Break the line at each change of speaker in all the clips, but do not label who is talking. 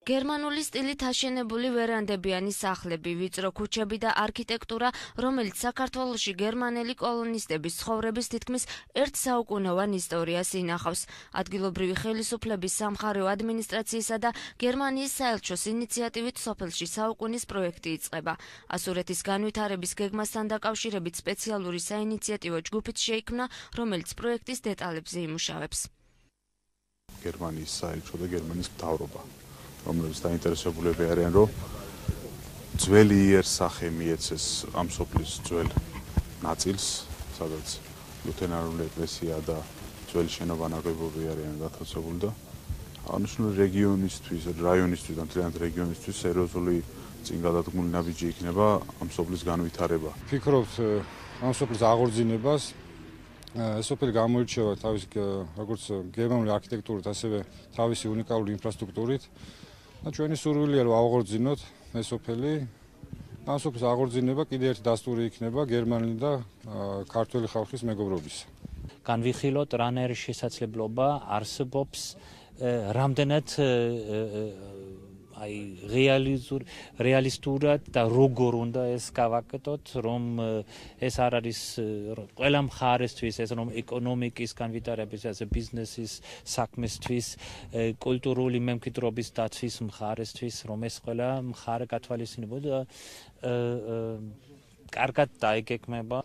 გერმანული სტილით აშენებული ვერანდებიანი სახლები, ვიწრო ქუჩები და არქიტექტურა, რომელიც საქართველოში გერმანელი კოლონისტების ცხოვრების თითქმის ერთ საუკუნოვან ისტორიას ინახავს. ადგილობრივი ხელისუფლების სამხარეო ადმინისტრაციისა და გერმანიის საელჩოს ინიციატივით სოფელში საუკუნის პროექტი იწყება. ასურეთის განვითარების გეგმასთან დაკავშირებით სპეციალური საინიციატივო ჯგუფით შეიქმნა, რომელიც პროექტის დეტალებზე იმუშავებს.
გერმანიის საელჩო და გერმანიის მთავრობა, რომლებიც დაინტერესებულები არიან, რომ ძველი იერსახე მიეცეს ამ სოფლის ძველ ნაწილს, სადაც ლუთერანული ეკლესია და ძველი შენობა ნაგებობები არიან გათოცებული და აღნიშნული რეგიონისთვის, რაიონისთვის და მთლიანად რეგიონისთვის სერიოზული წინგადადგმული ნაბიჯი იქნება ამ სოფლის განვითარება.
ვფიქრობთ ამ სოფლის აღორძინებას. სოფელი გამოირჩევა თავის როგორც გერმანული არქიტექტურით, ასევე თავისი უნიკალური ინფრასტრუქტურით. და ჩვენი სურვილია რომ აღორძინოთ ეს სოფელი. ამ სოფლის აღორძინება კიდევ ერთი დასტური იქნება გერმანული და ქართველი ხალხის მეგობრობის.
განვიხილოთ რანაირი შესაძლებლობა არსებობს რამდენად რეალისტურად და როგორ უნდა ეს გავაკეთოთ, რომ ეს არ არის ყველა მხარესთვის, ეს რომ ეკონომიკის განვითარების, ასე ბიზნესის საქმესთვის, კულტურული მემკვიდრეობის დაცვის მხარესთვის, რომ ეს ყველა მხარე გათვალისწინებოდა კარგად დაიგეგმება.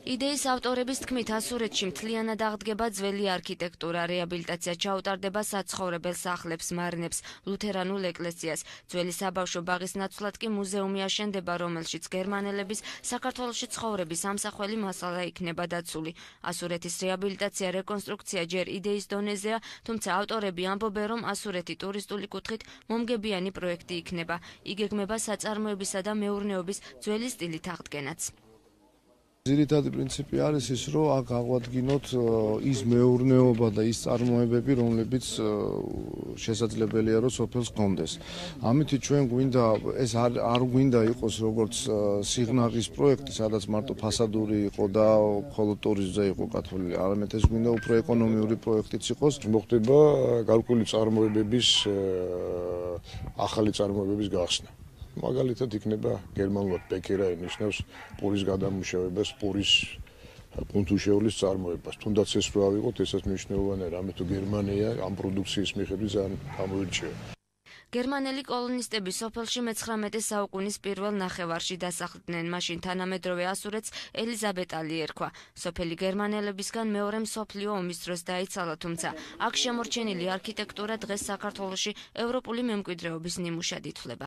იდეის ავტორების თქმით, ასურეთში მთლიანად აღდგება ძველი არქიტექტურა, რეაბილიტაცია ჩაუტარდება საცხოვრებელ სახლებს, მარნებს, ლუთერანულ ეკლესიას. ძველი საბავშვო ბაღის ნაცვლად კი მუზეუმი აშენდება, რომელშიც გერმანელების საქართველოში ცხოვრების ამსახველი მასალა იქნება დაცული. ასურეთის რეაბილიტაცია, რეკონსტრუქცია ჯერ იდეის დონეზეა, თუმცა ავტორები ამბობენ, რომ ასურეთი ტურისტული კუთხით მომგებიანი პროექტი იქნება. იგეგმება საწარმოებისა და მეურნეობის ძველი სტილით აღდგენაც.
ძირითადი პრინციპი არის ის, რომ აქ აღვადგინოთ ის მეურნეობა და ის წარმოებები, რომლებიც შესაძლებელია, რომ სოფელს გქონდეს. ამიტომ ჩვენ გვინდა ეს არ გვინდა იყოს როგორც სიღნაღის პროექტი, სადაც მარტო ფასადური იყო და მხოლოდ ტურიზმზე იყო გათვლილი. არამედ ეს გვინდა უფრო ეკონომიური პროექტიც იყოს.
მოხდება გარკვეული წარმოებების ახალი წარმოებების გახსნა. მაგალითად იქნება გერმანულად პეკერა ნიშნავს პურის გადამუშავებას, პურის კუნთუშეულის წარმოებას. თუნდაც ეს რო ავიღოთ, ესაც მნიშვნელოვანია, რამე თუ გერმანია ამ პროდუქციის მიხედვით ძალიან გამოირჩევა.
გერმანელი კოლონისტები სოფელში მე-19 საუკუნის პირველ ნახევარში დასახლდნენ, მაშინ თანამედროვე ასურეთს ელიზაბეტალი ერქვა. სოფელი გერმანელებისგან მეორე მსოფლიო ომის დროს დაიცალა, თუმცა აქ შემორჩენილი არქიტექტურა დღეს საქართველოში ევროპული მემკვიდრეობის ნიმუშად ითვლება.